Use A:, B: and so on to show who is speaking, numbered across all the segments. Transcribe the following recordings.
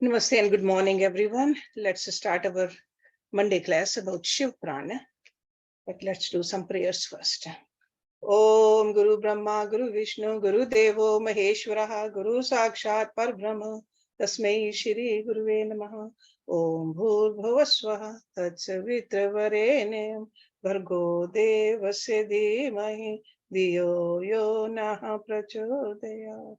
A: Namaste and good morning, everyone. Let's start our Monday class about Shiv Prana. But let's do some prayers first. Om Guru Brahma, Guru Vishnu, Guru Devo Maheshwaraha, Guru Sakshat Parbrahma, Tasmai Shri Guruve Namaha. Om Bhur Bhuvaswaha, Tatsavitra Bhargo Devasya Dhimahi, Dhiyo Yo Naha Prachodayat.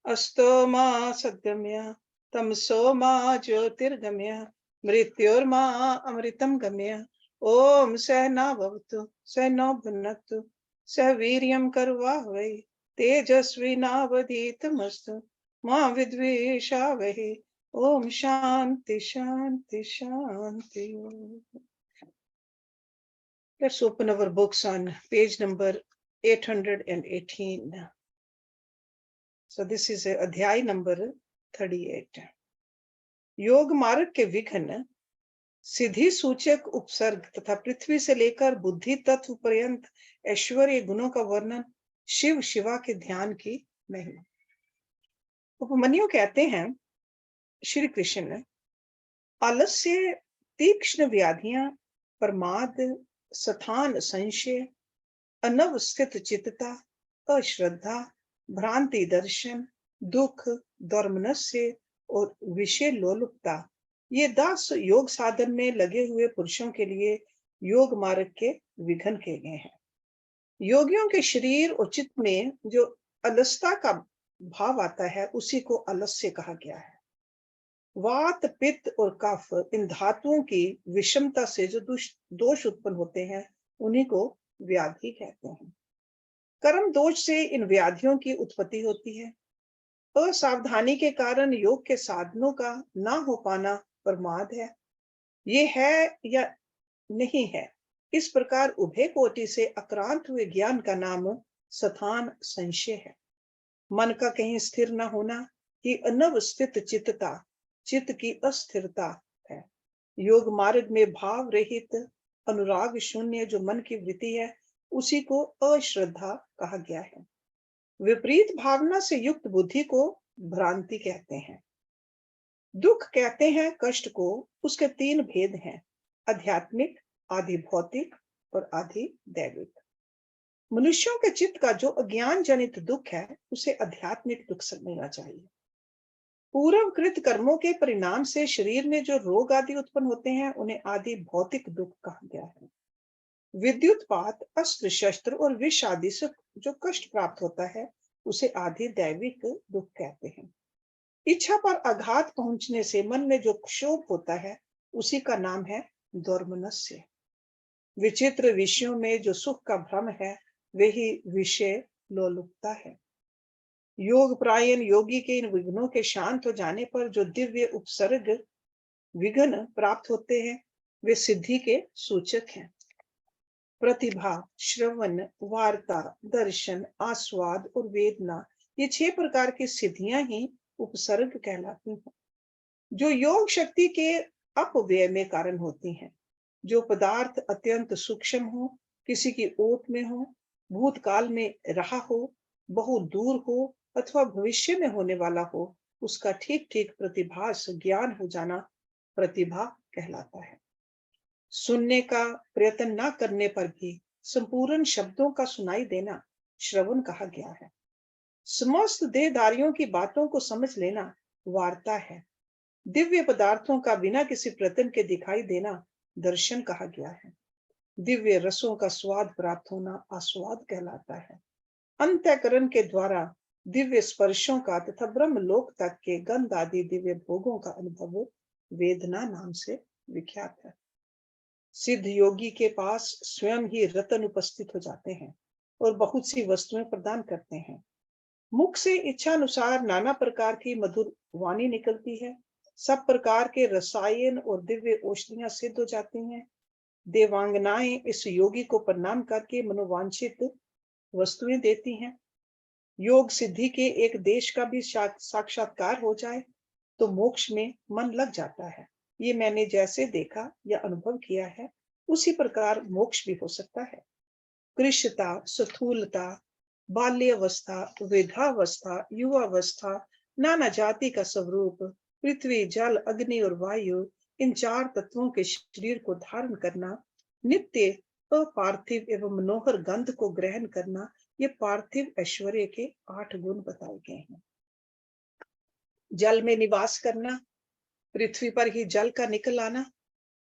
A: अस्तो मा सद्गम्य तमसो मा ज्योतिर्गम्य मृत्योर्मा अमृतं गम्य ओम सहना भवतु सहनो भुनक्तु सह वीर्यं करवावहै तेजस्विनावधीतमस्तु मा विद्विषावहै ओम शांति शांति शांति. Let's open our books on page number 818. So this is अध्याय number 38. योग मार्ग के विघ्न, सिद्धि सूचक उपसर्ग तथा पृथ्वी से लेकर बुद्धि तत्व पर्यंत ऐश्वर्य गुणों का वर्णन, शिव शिवा के ध्यान की महिमा. उपमन्यु कहते हैं, श्री कृष्ण आलस्य, तीक्ष्ण व्याधियां, प्रमाद, स्थान संशय, अनवस्थित चित्तता, अश्रद्धा, भ्रांति दर्शन, दुख, दौर्मनस्य और विषय लोलुपता, ये 10 योग साधन में लगे हुए पुरुषों के लिए योग मार्ग के विघ्न किए गए हैं. योगियों के शरीर और चित्त में जो अलसता का भाव आता है उसी को आलस्य कहा गया है. वात, पित्त और कफ, इन धातुओं की विषमता से जो दोष उत्पन्न होते हैं उन्हीं को व्याधि कहते हैं. कर्म दोष से इन व्याधियों की उत्पत्ति होती है. असावधानी के कारण योग के साधनों का ना हो पाना प्रमाद है. ये है या नहीं है, इस प्रकार उभय कोटि से आक्रांत हुए ज्ञान का नाम स्थान संशय है. मन का कहीं स्थिर न होना ही अनवस्थित चित्तता, चित्त की अस्थिरता है. योग मार्ग में भाव रहित अनुराग शून्य जो मन की वृत्ति है उसी को अश्रद्धा कहा गया है. विपरीत भावना से युक्त बुद्धि को भ्रांति कहते हैं. दुख कहते हैं कष्ट को. उसके 3 भेद हैं, आध्यात्मिक, आधि भौतिक और आधि दैविक. मनुष्यों के चित्त का जो अज्ञान जनित दुख है उसे आध्यात्मिक दुख समझना चाहिए. पूर्वकृत कर्मों के परिणाम से शरीर में जो रोग आदि उत्पन्न होते हैं उन्हें आदि भौतिक दुख कहा गया है. विद्युतपात, अस्त्र शस्त्र और विष आदि से जो कष्ट प्राप्त होता है उसे आदि दैविक दुख कहते हैं. इच्छा पर आघात पहुंचने से मन में जो क्षोभ होता है उसी का नाम है दौर्मनस्य. विचित्र विषयों में जो सुख का भ्रम है वही विषय लोलुपता है. योग प्रायण योगी के इन विघ्नों के शांत हो जाने पर जो दिव्य उपसर्ग विघ्न प्राप्त होते हैं वे सिद्धि के सूचक हैं. प्रतिभा, श्रवण, वार्ता, दर्शन, आस्वाद और वेदना, ये 6 प्रकार की सिद्धियां ही उपसर्ग कहलाती हैं, जो योग शक्ति के अपव्यय में कारण होती हैं. जो पदार्थ अत्यंत सूक्ष्म हो, किसी की ओट में हो, भूतकाल में रहा हो, बहुत दूर हो अथवा भविष्य में होने वाला हो, उसका ठीक ठीक प्रतिभास ज्ञान हो जाना प्रतिभा कहलाता है. सुनने का प्रयत्न न करने पर भी संपूर्ण शब्दों का सुनाई देना श्रवण कहा गया है. समस्त देहधारियों की बातों को समझ लेना वार्ता है. दिव्य पदार्थों का बिना किसी प्रयत्न के दिखाई देना दर्शन कहा गया है. दिव्य रसों का स्वाद प्राप्त होना आस्वाद कहलाता है. अंतःकरण के द्वारा दिव्य स्पर्शों का तथा ब्रह्मलोक तक के गंध आदि दिव्य भोगों का अनुभव वेदना नाम से विख्यात है. सिद्ध योगी के पास स्वयं ही रतन उपस्थित हो जाते हैं और बहुत सी वस्तुएं प्रदान करते हैं. मुख से इच्छा अनुसार नाना प्रकार की मधुर वाणी निकलती है. सब प्रकार के रसायन और दिव्य औषधियां सिद्ध हो जाती हैं. देवांगनाएं इस योगी को प्रणाम करके मनोवांछित वस्तुएं देती हैं. योग सिद्धि के एक देश का भी साक्षात्कार हो जाए तो मोक्ष में मन लग जाता है. ये मैंने जैसे देखा या अनुभव किया है उसी प्रकार मोक्ष भी हो सकता है. कृष्णता, स्थूलता, बाल्यावस्था, वृद्धावस्था, युवावस्था, नाना जाति का स्वरूप, पृथ्वी, जल, अग्नि और वायु, इन 4 तत्वों के शरीर को धारण करना, नित्य अपार्थिव एवं मनोहर गंध को ग्रहण करना, ये पार्थिव ऐश्वर्य के 8 गुण बताए गए हैं। जल में निवास करना, पृथ्वी पर ही जल का निकल आना,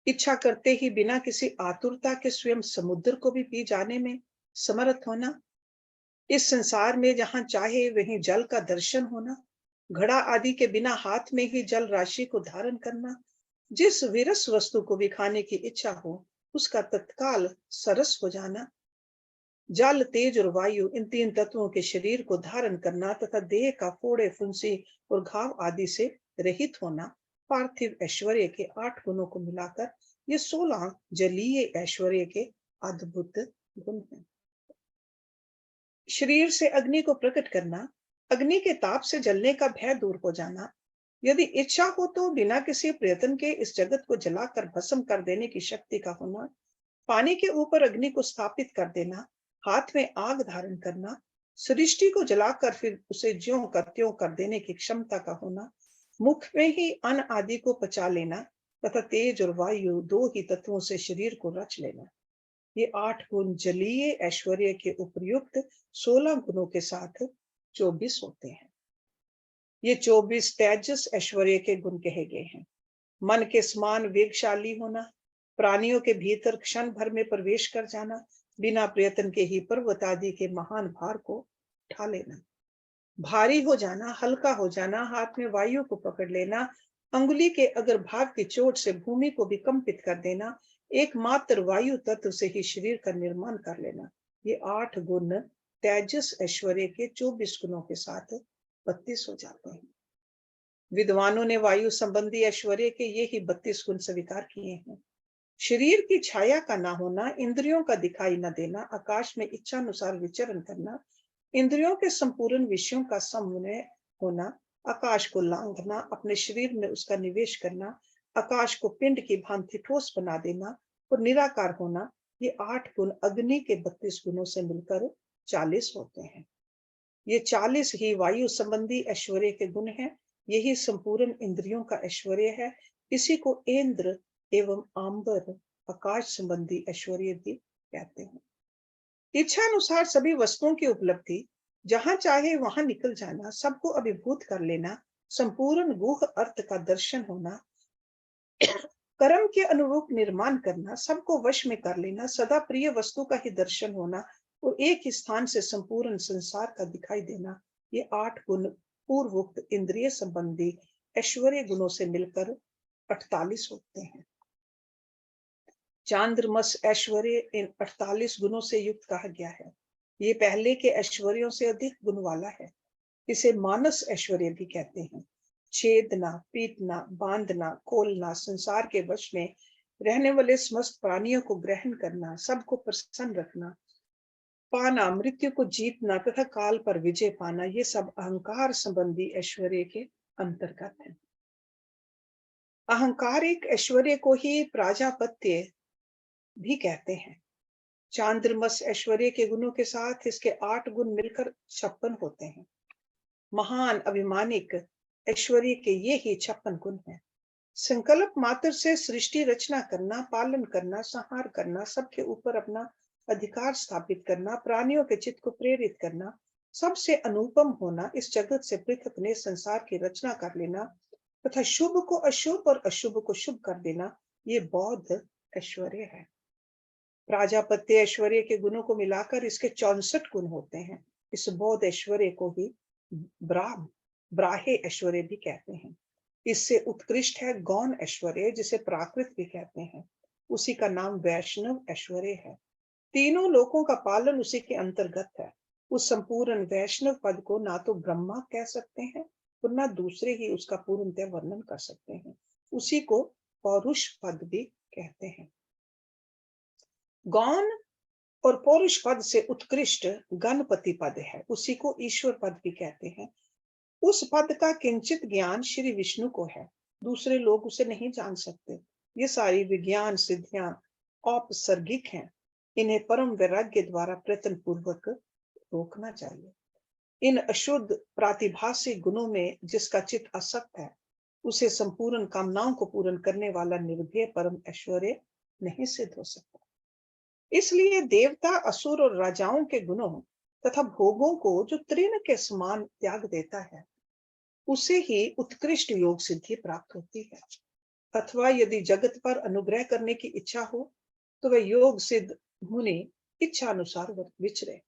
A: इच्छा करते ही बिना किसी आतुरता के स्वयं समुद्र को भी पी जाने में समर्थ होना, इस संसार में जहां चाहे वहीं जल का दर्शन होना, घड़ा आदि के बिना हाथ में ही जल राशि को धारण करना, जिस विरस वस्तु को भी खाने की इच्छा हो उसका तत्काल सरस हो जाना, जल, तेज और वायु, इन 3 तत्वों के शरीर को धारण करना तथा देह का फोड़े, फुंसी और घाव आदि से रहित होना, पार्थिव ऐश्वर्य के 8 गुणों को मिलाकर ये 16 जलीय ऐश्वर्य के अद्भुत गुण हैं। शरीर से अग्नि को प्रकट करना, अग्नि के ताप से जलने का भय दूर हो जाना, यदि इच्छा हो तो बिना किसी प्रयत्न के इस जगत को जलाकर भस्म कर देने की शक्ति का होना, पानी के ऊपर अग्नि को स्थापित कर देना, हाथ में आग धारण करना, सृष्टि को जलाकर फिर उसे ज्यों का त्यों कर देने की क्षमता का होना, मुख में ही अन्न आदि को पचा लेना तथा तेज और वायु 2 ही तत्वों से शरीर को रच लेना, ये 8 गुण जलीय ऐश्वर्य के उपयुक्त 16 गुणों के साथ 24 होते हैं। ये 24 तेजस ऐश्वर्य के गुण कहे गए हैं। मन के समान वेगशाली होना, प्राणियों के भीतर क्षण भर में प्रवेश कर जाना, बिना प्रयत्न के ही पर्वत आदि के महान भार को उठा लेना, भारी हो जाना, हल्का हो जाना, हाथ में वायु को पकड़ लेना, अंगुली के अगर भाग की चोट से भूमि को भी कंपित कर देना, एकमात्र वायु तत्व से ही शरीर का निर्माण कर लेना, ये 8 गुण तेजस ऐश्वर्य के 24 गुणों के साथ 32 हो जाते हैं। विद्वानों ने वायु संबंधी ऐश्वर्य के ये ही 32 गुण स्वीकार किए हैं। शरीर की छाया का ना होना, इंद्रियों का दिखाई न देना, आकाश में इच्छा अनुसार विचरण करना, इंद्रियों के संपूर्ण विषयों का समन्वय होना, आकाश को लांघना, अपने शरीर में उसका निवेश करना, आकाश को पिंड की भांति ठोस बना देना और निराकार होना, ये 8 गुण अग्नि के 32 गुणों से मिलकर 40 होते हैं। ये 40 ही वायु संबंधी ऐश्वर्य के गुण हैं, यही संपूर्ण इंद्रियों का ऐश्वर्य है, इसी को इंद्र एवं आंबर आकाश संबंधी ऐश्वर्य भी कहते हैं। इच्छा अनुसार सभी वस्तुओं की उपलब्धि, जहां चाहे वहां निकल जाना, सबको अभिभूत कर लेना, संपूर्ण गुह अर्थ का दर्शन होना, कर्म के अनुरूप निर्माण करना, सबको वश में कर लेना, सदा प्रिय वस्तु का ही दर्शन होना और एक ही स्थान से संपूर्ण संसार का दिखाई देना, ये 8 गुण पूर्वोक्त इंद्रिय संबंधी ऐश्वर्य गुणों से मिलकर 48 होते हैं। चांद्रमस ऐश्वर्य इन 48 गुणों से युक्त कहा गया है। ये पहले के ऐश्वर्यों से अधिक गुण वाला है। इसे मानस ऐश्वर्य भी कहते हैं। छेदना, पीटना, बांधना, खोलना, संसार के वश में रहने वाले समस्त प्राणियों को ग्रहण करना, सबको प्रसन्न रखना, पाना, मृत्यु को जीतना तथा काल पर विजय पाना, ये सब अहंकार संबंधी ऐश्वर्य के अंतर्गत है। अहंकारिक ऐश्वर्य को ही प्राजापत्य भी कहते हैं। चांद्रमस ऐश्वर्य के गुणों के साथ इसके 8 गुण मिलकर 56 होते हैं। महान अभिमानिक ऐश्वर्य के ये ही 56 गुण हैं। संकल्प मात्र से सृष्टि रचना करना, पालन करना, संहार करना, सबके ऊपर अपना अधिकार स्थापित करना, प्राणियों के चित्त को प्रेरित करना, सबसे अनुपम होना, इस जगत से पृथक अपने संसार की रचना कर लेना तथा शुभ को अशुभ और अशुभ को शुभ कर देना, ये बौद्ध ऐश्वर्य है। प्राजापत्य ऐश्वर्य के गुणों को मिलाकर इसके 64 गुण होते हैं। इस बौद्ध ऐश्वर्य को ही ब्राह्य ऐश्वर्य भी कहते हैं। इससे उत्कृष्ट है गौण ऐश्वर्य, जिसे प्राकृत भी कहते हैं। उसी का नाम वैष्णव ऐश्वर्य है। तीनों लोकों का पालन उसी के अंतर्गत है। उस संपूर्ण वैष्णव पद को ना तो ब्रह्मा कह सकते हैं और ना दूसरे ही उसका पूर्णतः वर्णन कर सकते हैं। उसी को पौरुष पद भी कहते हैं। गौण और पौरुष पद से उत्कृष्ट गणपति पद है, उसी को ईश्वर पद भी कहते हैं। उस पद का किंचित ज्ञान श्री विष्णु को है, दूसरे लोग उसे नहीं जान सकते। ये सारी विज्ञान सिद्धियां औपसर्गिक हैं, इन्हें परम वैराग्य द्वारा प्रयत्न पूर्वक रोकना चाहिए। इन अशुद्ध प्रातिभासिक गुणों में जिसका चित्त आसक्त है, उसे संपूर्ण कामनाओं को पूर्ण करने वाला निर्भय परम ऐश्वर्य नहीं सिद्ध हो सकता। इसलिए देवता, असुर और राजाओं के गुणों तथा भोगों को जो तृण के समान त्याग देता है, उसे ही उत्कृष्ट योग सिद्धि प्राप्त होती है। अथवा यदि जगत पर अनुग्रह करने की इच्छा हो, तो वह योग सिद्ध मुनि इच्छा अनुसार विचरे।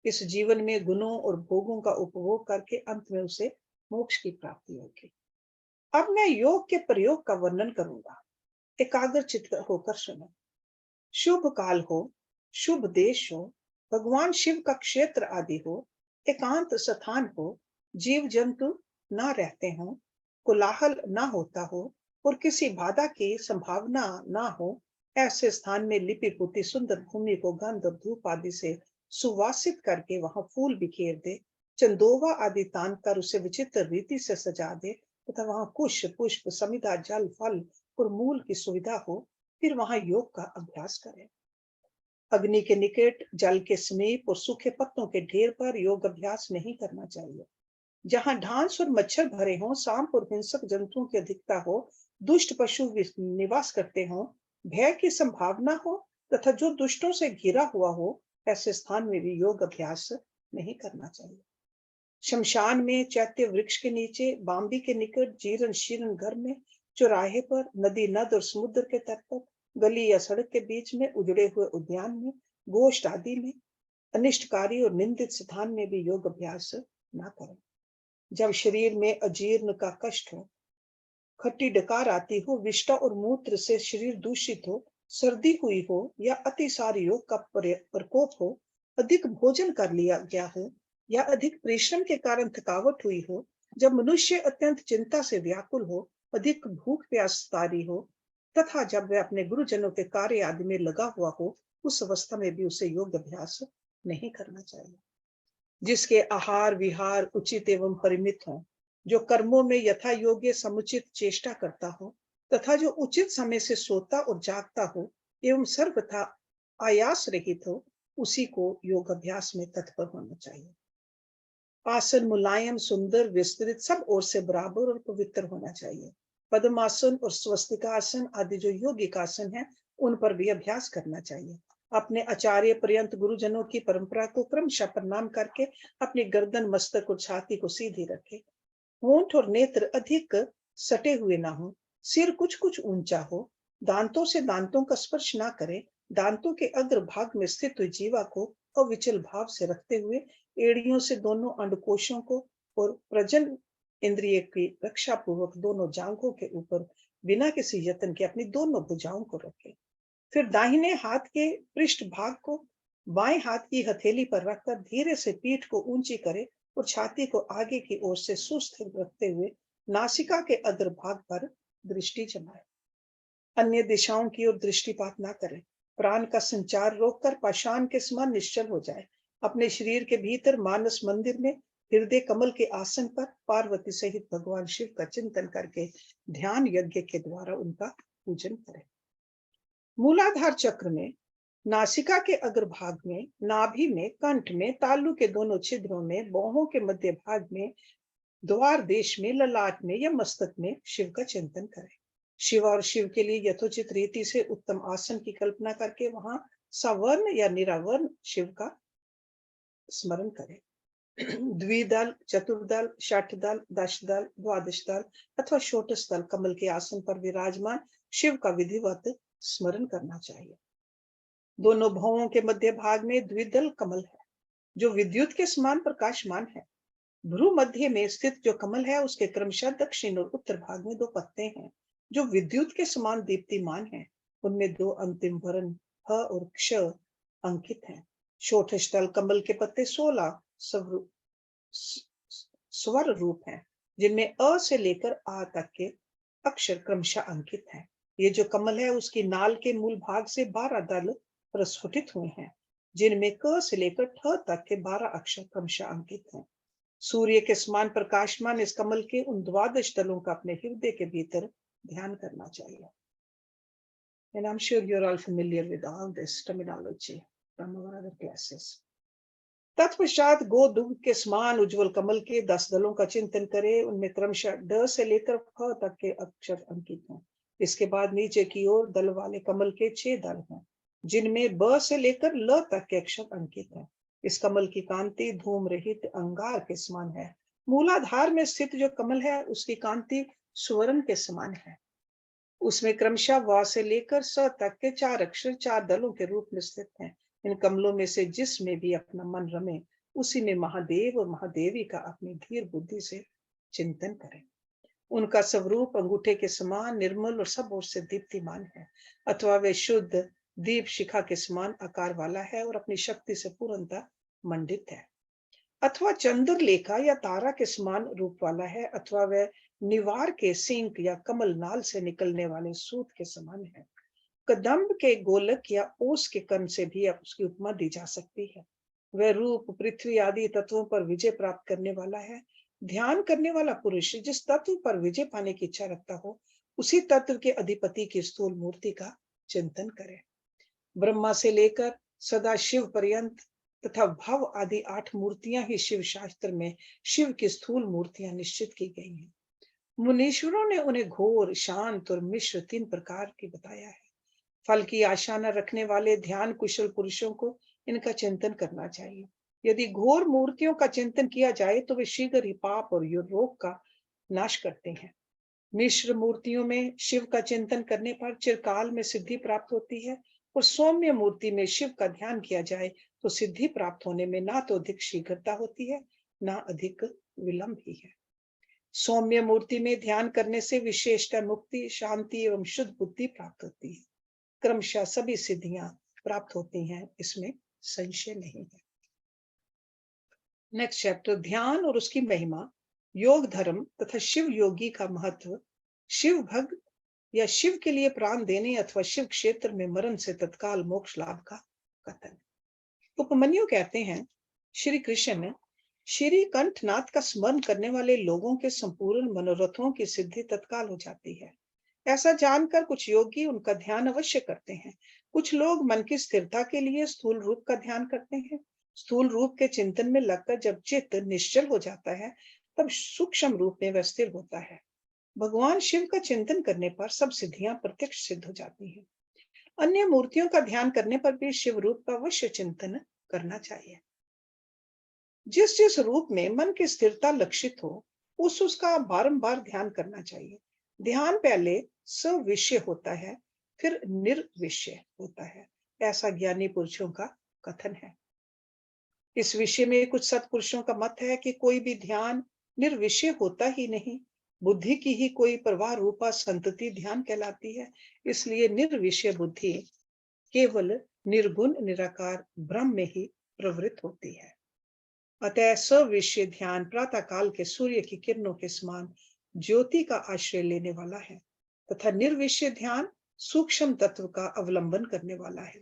A: इस जीवन में गुणों और भोगों का उपभोग करके अंत में उसे मोक्ष की प्राप्ति होगी। अब मैं योग के प्रयोग का वर्णन करूंगा। एकाग्र चित्त होकर सुनो। शुभ काल हो, शुभ देश हो, भगवान शिव का क्षेत्र आदि हो, एकांत स्थान हो, जीव जंतु ना रहते हो, कोलाहल ना होता हो और किसी बाधा की संभावना ना हो, ऐसे स्थान में लिपि पुती सुंदर भूमि को गंध और धूप आदि से सुवासित करके वहां फूल बिखेर दे, चंदोवा आदि तान कर उसे विचित्र रीति से सजा दे तथा वहां कुश पुष्प समिधा जल फल और मूल की सुविधा हो, फिर वहां योग का अभ्यास करें। अग्नि के निकट, जल के समीप और सूखे पत्तों के ढेर पर योग अभ्यास नहीं करना चाहिए। जहां ढांस और मच्छर भरे हों, सांप और हिंसक जंतुओं की अधिकता हो, दुष्ट पशु निवास करते हों, भय की संभावना हो तथा जो दुष्टों से घिरा हुआ हो, ऐसे स्थान में भी योग अभ्यास नहीं करना चाहिए। शमशान में, चैत्य वृक्ष के नीचे, बाम्बी के निकट, जीर्ण शीर्ण घर में, चौराहे पर, नदी नद और समुद्र के तट पर, गली या सड़क के बीच में, उजड़े हुए उद्यान में, गोष्ठ आदि में, अनिष्टकारी और निंदित स्थान में भी योग अभ्यास ना करें। जब शरीर में अजीर्ण का कष्ट हो, खट्टी डकार आती हो, विष्ठा और मूत्र से शरीर दूषित हो, सर्दी हुई हो या अतिसार योग का प्रकोप हो, अधिक भोजन कर लिया गया हो या अधिक परिश्रम के कारण थकावट हुई हो, जब मनुष्य अत्यंत चिंता से व्याकुल हो, अधिक भूख प्यास तारी हो तथा जब वह अपने गुरुजनों के कार्य आदि में लगा हुआ हो, उस अवस्था में भी उसे योग अभ्यास नहीं करना चाहिए। जिसके आहार विहार उचित एवं परिमित हो, जो कर्मों में यथा योग्य समुचित चेष्टा करता हो तथा जो उचित समय से सोता और जागता हो एवं सर्वथा आयास रहित हो, उसी को योग अभ्यास में तत्पर होना चाहिए। आसन मुलायम, सुंदर, विस्तृत, सब ओर से बराबर और पवित्र होना चाहिए। पद्मासन और स्वस्तिकासन आदि जो योगिक आसन है, उन पर भी अभ्यास करना चाहिए। अपने आचार्य पर्यंत गुरुजनों की परंपरा को क्रमशः प्रणाम करके अपनी गर्दन, मस्तक और छाती को सीधी रखे। होंठ और नेत्र अधिक सटे हुए ना हो, सिर कुछ कुछ ऊंचा हो, दांतों से दांतों का स्पर्श ना करे, दांतों के अग्र भाग में स्थित हुई जीवा को अविचल भाव से रखते हुए एड़ियों से दोनों अंडकोशों को और प्रजन इंद्रिय की रक्षा पूर्वक दोनों जांघों के ऊपर बिना किसी यत्न के अपनी दोनों भुजाओं को रखे। फिर दाहिने हाथ के पृष्ठ भाग को बाएं हाथ की हथेली पर रखकर धीरे से पीठ को ऊंची करे और छाती को आगे की ओर से सुस्थिर रखते हुए नासिका के अग्र भाग पर दृष्टि जमाए। अन्य दिशाओं की ओर दृष्टिपात ना करें। प्राण का संचार रोककर पाषाण के समान निश्चल हो जाए। अपने शरीर के भीतर मानस मंदिर में हृदय कमल के आसन पर पार्वती सहित भगवान शिव का चिंतन करके ध्यान यज्ञ के द्वारा उनका पूजन करें। मूलाधार चक्र में, नासिका के अग्रभाग में, नाभि में, कंठ में, तालु के दोनों छिद्रों में, बाहों के मध्य भाग में, द्वार देश में, ललाट में या मस्तक में शिव का चिंतन करें। शिव और शिव के लिए यथोचित रीति से उत्तम आसन की कल्पना करके वहां सवर्ण या निरावर्ण शिव का स्मरण करें। द्विदल, चतुर्दल, षटदल, दशदल, द्वादश दल अथवा षोडश दल कमल के आसन पर विराजमान शिव का विधिवत स्मरण करना चाहिए। दोनों भवों के मध्य भाग में द्विदल कमल है, जो विद्युत के समान प्रकाशमान है। भ्रू मध्य में स्थित जो कमल है, उसके क्रमशः दक्षिण और उत्तर भाग में दो पत्ते हैं, जो विद्युत के समान दीप्तिमान हैं। उनमें दो अंतिम वर्ण ह और क्ष अंकित हैं। षोडश दल कमल के पत्ते 16 स्वर रूप हैं, जिनमें अ से लेकर आ तक के अक्षर क्रमशः अंकित हैं। ये जो कमल है, उसकी नाल के मूल भाग से 12 दल प्रस्फुटित हुए हैं, जिनमें क से लेकर ठ तक के 12 अक्षर क्रमशः अंकित हैं। सूर्य के समान प्रकाशमान इस कमल के उन 12 दलों का अपने हृदय के भीतर ध्यान करना चाहिए। And I'm sure you're all familiar with all this terminology from our other classes. तत्पश्चात गो दुग्ध के समान उज्जवल कमल के 10 दलों का चिंतन करे। उनमें क्रमशः ड से लेकर फ तक के अक्षर अंकित हैं। इसके बाद नीचे की ओर दल वाले कमल के 6 दल हैं, जिनमें ब से लेकर ल तक के अक्षर अंकित हैं। इस कमल की कांति धूम रहित अंगार के समान है। मूलाधार में स्थित जो कमल है उसकी कांति स्वर्ण के समान है। उसमें क्रमशः व से लेकर स तक के 4 अक्षर 4 दलों के रूप में स्थित हैं। इन कमलों में से जिसमें भी अपना मन रमे, उसी में महादेव और महादेवी का अपनी धीर बुद्धि से चिंतन करें। उनका स्वरूप अंगूठे के समान निर्मल और सब ओर से दीप्तिमान है, अथवा वे शुद्ध दीप शिखा के समान आकार वाला है और अपनी शक्ति से पूर्णतः मंडित है, अथवा चंद्रलेखा या तारा के समान रूप वाला है, अथवा वह निवार के सिंक या कमल नाल से निकलने वाले सूत के समान है। कदम्ब के गोलक या ओस के कण से भी उसकी उपमा दी जा सकती है। वह रूप पृथ्वी आदि तत्वों पर विजय प्राप्त करने वाला है। ध्यान करने वाला पुरुष जिस तत्व पर विजय पाने की इच्छा रखता हो, उसी तत्व के अधिपति की स्थूल मूर्ति का चिंतन करे। ब्रह्मा से लेकर सदा शिव पर्यंत तथा भव आदि 8 मूर्तियां ही शिव शास्त्र में शिव की स्थूल मूर्तियां निश्चित की गई हैं। मुनीश्वरों ने उन्हें घोर, शांत और मिश्र 3 प्रकार की बताया है। फल की आशा न रखने वाले ध्यान कुशल पुरुषों को इनका चिंतन करना चाहिए। यदि घोर मूर्तियों का चिंतन किया जाए तो वे शीघ्र ही पाप और रोग का नाश करते हैं। मिश्र मूर्तियों में शिव का चिंतन करने पर चिरकाल में सिद्धि प्राप्त होती है, और सौम्य मूर्ति में शिव का ध्यान किया जाए तो सिद्धि प्राप्त होने में ना तो अधिक शीघ्रता होती है, ना अधिक विलंब ही है। सौम्य मूर्ति में ध्यान करने से विशेषता मुक्ति, शांति एवं शुद्ध बुद्धि प्राप्त होती है। क्रमशः सभी सिद्धियां प्राप्त होती हैं, इसमें संशय नहीं है। नेक्स्ट चैप्टर, ध्यान और उसकी महिमा, योग धर्म तथा शिव योगी का महत्व, शिव भक्त या शिव के लिए प्राण देने अथवा शिव क्षेत्र में मरण से तत्काल मोक्ष लाभ का कथन। उपमन्यु कहते हैं, श्री कृष्ण ने श्री कंठनाथ का स्मरण करने वाले लोगों के संपूर्ण मनोरथों की सिद्धि तत्काल हो जाती है। ऐसा जानकर कुछ योगी उनका ध्यान अवश्य करते हैं। कुछ लोग मन की स्थिरता के लिए स्थूल रूप का ध्यान करते हैं। स्थूल रूप के चिंतन में लगकर जब चित्त निश्चल हो जाता है, तब सूक्ष्म रूप में वह स्थिर होता है। भगवान शिव का चिंतन करने पर सब सिद्धियां प्रत्यक्ष सिद्ध हो जाती हैं। अन्य मूर्तियों का ध्यान करने पर भी शिव रूप का अवश्य चिंतन करना चाहिए। जिस जिस रूप में मन की स्थिरता लक्षित हो, उसका बारंबार ध्यान करना चाहिए। ध्यान पहले सविषय होता है, फिर निर्विषय होता है, ऐसा ज्ञानी पुरुषों का कथन है। इस विषय में कुछ सत्पुरुषों का मत है कि कोई भी ध्यान निर्विषय होता ही नहीं, बुद्धि की ही कोई प्रवाह रूपा संतति ध्यान कहलाती है। इसलिए निर्विषय बुद्धि केवल निर्गुण निराकार ब्रह्म में ही प्रवृत्त होती है। अतः सविषय ध्यान प्रातः काल के सूर्य की किरणों के समान ज्योति का आश्रय लेने वाला है, तथा निर्विषय ध्यान सूक्ष्म तत्व का अवलंबन करने वाला है।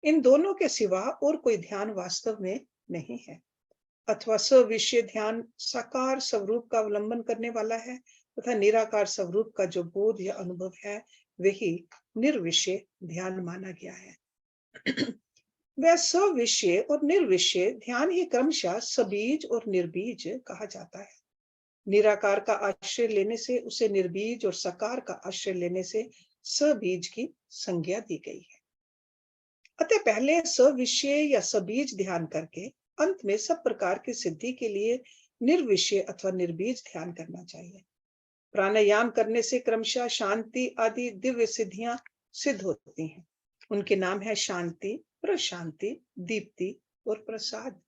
A: इन दोनों के सिवा और कोई ध्यान वास्तव में नहीं है। अथवा सविषय ध्यान साकार स्वरूप का अवलंबन करने वाला है, तथा निराकार स्वरूप का जो बोध या अनुभव है, वही निर्विषय ध्यान माना गया है। वह सविषय और निर्विषय ध्यान ही क्रमशः सबीज और निर्बीज कहा जाता है। निराकार का आश्रय लेने से उसे निर्बीज और साकार का आश्रय लेने से सबीज की संज्ञा दी गई है। अतः पहले सविषय या सबीज ध्यान करके अंत में सब प्रकार की सिद्धि के लिए निर्विषय अथवा निर्बीज ध्यान करना चाहिए। प्राणायाम करने से क्रमशः शांति आदि दिव्य सिद्धियां सिद्ध होती हैं। उनके नाम है शांति, प्रशांति, दीप्ति और प्रसाद।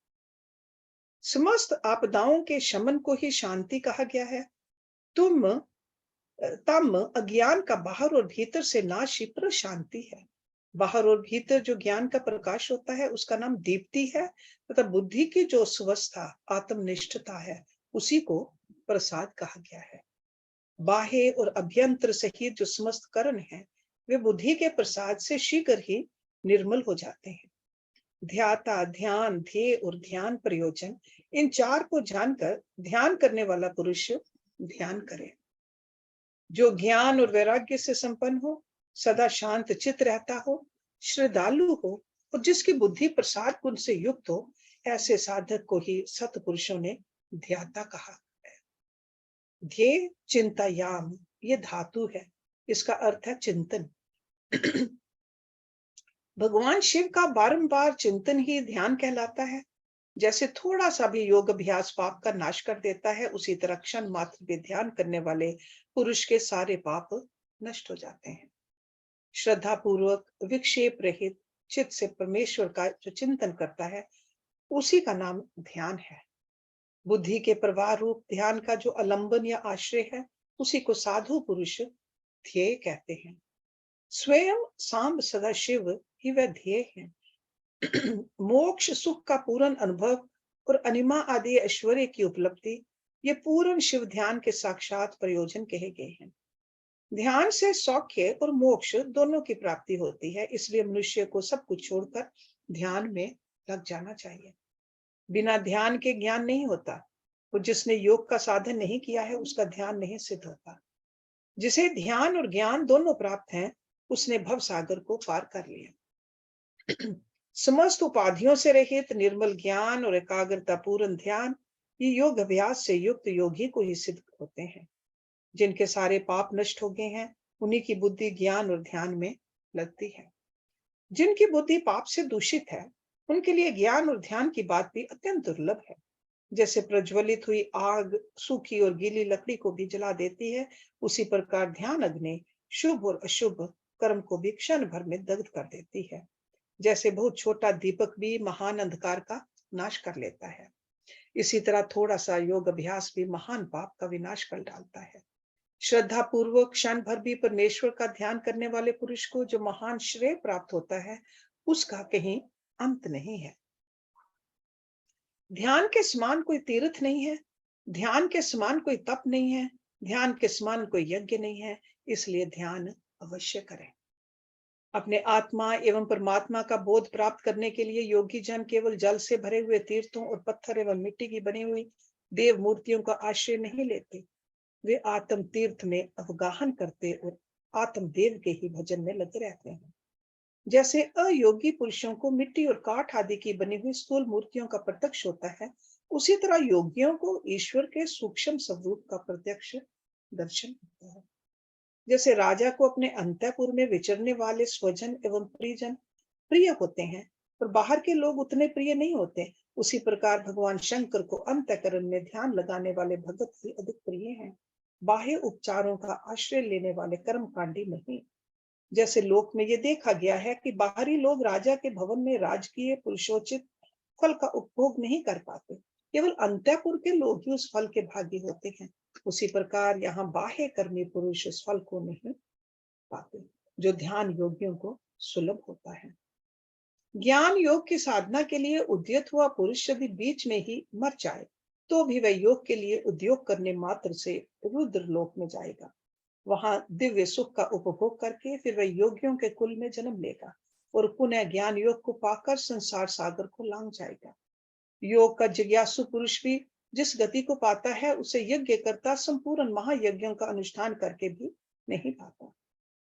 A: समस्त आपदाओं के शमन को ही शांति कहा गया है। तम अज्ञान का बाहर और भीतर से नाश ही प्रशांति है। बाहर और भीतर जो ज्ञान का प्रकाश होता है, उसका नाम दीप्ति है, तथा बुद्धि की जो स्वस्थता आत्मनिष्ठता है, उसी को प्रसाद कहा गया है। बाह्य और अभ्यंतर सहित जो समस्त करण है, वे बुद्धि के प्रसाद से शीघ्र ही निर्मल हो जाते हैं। ध्याता, ध्यान, ध्येय और ध्यान प्रयोजन, इन 4 को जानकर ध्यान करने वाला पुरुष ध्यान करे। जो ज्ञान और वैराग्य से संपन्न हो, सदा शांत चित्त रहता हो, श्रद्धालु हो और जिसकी बुद्धि प्रसाद गुण से युक्त हो, ऐसे साधक को ही सतपुरुषों ने ध्याता कहा है। ध्येय चिंतायाम, ये धातु है, इसका अर्थ है चिंतन। भगवान शिव का बारंबार चिंतन ही ध्यान कहलाता है। जैसे थोड़ा सा भी योग अभ्यास पाप का नाश कर देता है, उसी तरह क्षण मात्र भी ध्यान करने वाले पुरुष के सारे पाप नष्ट हो जाते हैं। श्रद्धा पूर्वक विक्षेप रहित चित्त से परमेश्वर का जो चिंतन करता है, उसी का नाम ध्यान है। बुद्धि के प्रवाह रूप ध्यान का जो अलंबन या आश्रय है, उसी को साधु पुरुष ध्येय कहते हैं। स्वयं सांब सदा शिव ही वह ध्येय है। मोक्ष सुख का पूर्ण अनुभव और अनिमा आदि ऐश्वर्य की उपलब्धि, ये पूर्ण शिव ध्यान के साक्षात प्रयोजन कहे गए हैं। ध्यान से सौख्य और मोक्ष दोनों की प्राप्ति होती है, इसलिए मनुष्य को सब कुछ छोड़कर ध्यान में लग जाना चाहिए। बिना ध्यान के ज्ञान नहीं होता, और जिसने योग का साधन नहीं किया है, उसका ध्यान नहीं सिद्ध होता। जिसे ध्यान और ज्ञान दोनों प्राप्त हैं, उसने भव सागर को पार कर लिया। समस्त उपाधियों से रहित निर्मल ज्ञान और एकाग्रता पूर्ण ध्यान, ये योग अभ्यास से युक्त योगी को ही सिद्ध होते हैं। जिनके सारे पाप नष्ट हो गए हैं, उन्हीं की बुद्धि ज्ञान और ध्यान में लगती है। जिनकी बुद्धि पाप से दूषित है, उनके लिए ज्ञान और ध्यान की बात भी अत्यंत दुर्लभ है। जैसे प्रज्वलित हुई आग सूखी और गीली लकड़ी को भी जला देती है, उसी प्रकार ध्यान अग्नि शुभ और अशुभ कर्म को भी क्षण भर में दग्ध कर देती है। जैसे बहुत छोटा दीपक भी महान अंधकार का नाश कर लेता है, इसी तरह थोड़ा सा योग अभ्यास भी महान पाप का विनाश कर डालता है। श्रद्धा पूर्वक क्षण भर भी परमेश्वर का ध्यान करने वाले पुरुष को जो महान श्रेय प्राप्त होता है, उसका कहीं अंत नहीं है। ध्यान के समान कोई तीर्थ नहीं है, ध्यान के समान कोई तप नहीं है, ध्यान के समान कोई यज्ञ नहीं है। इसलिए ध्यान अवश्य करें। अपने आत्मा एवं परमात्मा का बोध प्राप्त करने के लिए योगी जन केवल जल से भरे हुए तीर्थों और पत्थर एवं मिट्टी की बनी हुई देव मूर्तियों का आश्रय नहीं लेते। वे आत्म तीर्थ में अवगाहन करते और आत्म देव के ही भजन में लगे रहते हैं। जैसे अयोगी पुरुषों को मिट्टी और काठ आदि की बनी हुई स्थूल मूर्तियों का प्रत्यक्ष होता है, उसी तरह योगियों को ईश्वर के सूक्ष्म स्वरूप का प्रत्यक्ष दर्शन होता है। जैसे राजा को अपने अंतःपुर में विचरने वाले स्वजन एवं परिजन प्रिय होते हैं, पर बाहर के लोग उतने प्रिय नहीं होते, उसी प्रकार भगवान शंकर को अंतःकरण में ध्यान लगाने वाले भगत ही अधिक प्रिय हैं, बाह्य उपचारों का आश्रय लेने वाले कर्मकांडी नहीं। जैसे लोक में ये देखा गया है कि बाहरी लोग राजा के भवन में राजकीय पुरुषोचित फल का उपभोग नहीं कर पाते, केवल अंतःपुर के लोग ही उस फल के भागी होते हैं। उसी प्रकार यहाँ बाह्य कर्मी पुरुष उस फल को नहीं पाते, जो ध्यान योगियों को सुलभ होता है। ज्ञान योग की साधना के लिए उद्यत हुआ पुरुष यदि बीच में ही मर जाए, तो भी वह योग के लिए उद्योग करने मात्र से रुद्र लोक में जाएगा। वहां दिव्य सुख का उपभोग करके फिर वह योगियों के कुल में जन्म लेगा और पुनः ज्ञान योग को पाकर संसार सागर को लांग जाएगा। योग का जिज्ञासु पुरुष भी जिस गति को पाता है, उसे यज्ञ करता संपूर्ण महायज्ञों का अनुष्ठान करके भी नहीं पाता।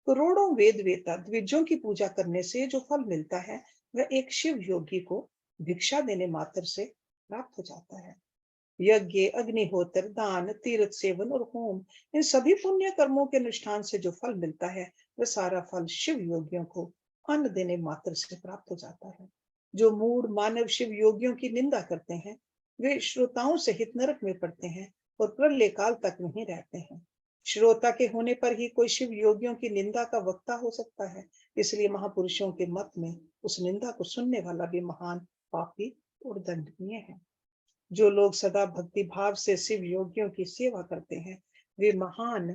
A: करोड़ों वेद वेता द्विजों की पूजा करने से जो फल मिलता है, वह एक शिव योगी को भिक्षा देने मात्र से प्राप्त हो जाता है। यज्ञ, अग्निहोत्र, दान, तीर्थ सेवन और होम, इन सभी पुण्य कर्मों के अनुष्ठान से जो फल मिलता है, वह सारा फल शिव योगियों को अन्न देने मात्र से प्राप्त हो जाता है। जो मूढ़ मानव शिव योगियों की निंदा करते हैं, वे श्रोताओं सहित नरक में पड़ते हैं और प्रलय काल तक वहीं रहते हैं। श्रोता के होने पर ही कोई शिव योगियों की निंदा का वक्ता हो सकता है, इसलिए महापुरुषों के मत में उस निंदा को सुनने वाला भी महान पापी और दंडनीय है। जो लोग सदा भक्ति भाव से शिव योगियों की सेवा करते हैं, वे महान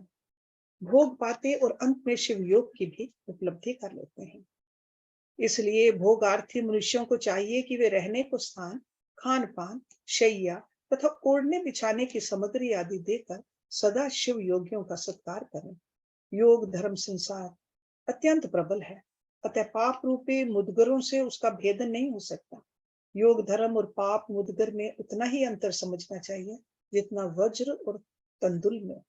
A: भोग पाते और अंत में शिव योग की भी उपलब्धि कर लेते हैं। इसलिए भोगार्थी मनुष्यों को चाहिए कि वे रहने को स्थान, खान पान, शैया तथा ओढ़ने बिछाने की सामग्री आदि देकर सदा शिव योगियों का सत्कार करें। योग धर्म संसार अत्यंत प्रबल है, अतः पाप रूपी मुदगरों से उसका भेदन नहीं हो सकता। योग धर्म और पाप मुदगर में उतना ही अंतर समझना चाहिए जितना वज्र और तंदुल में।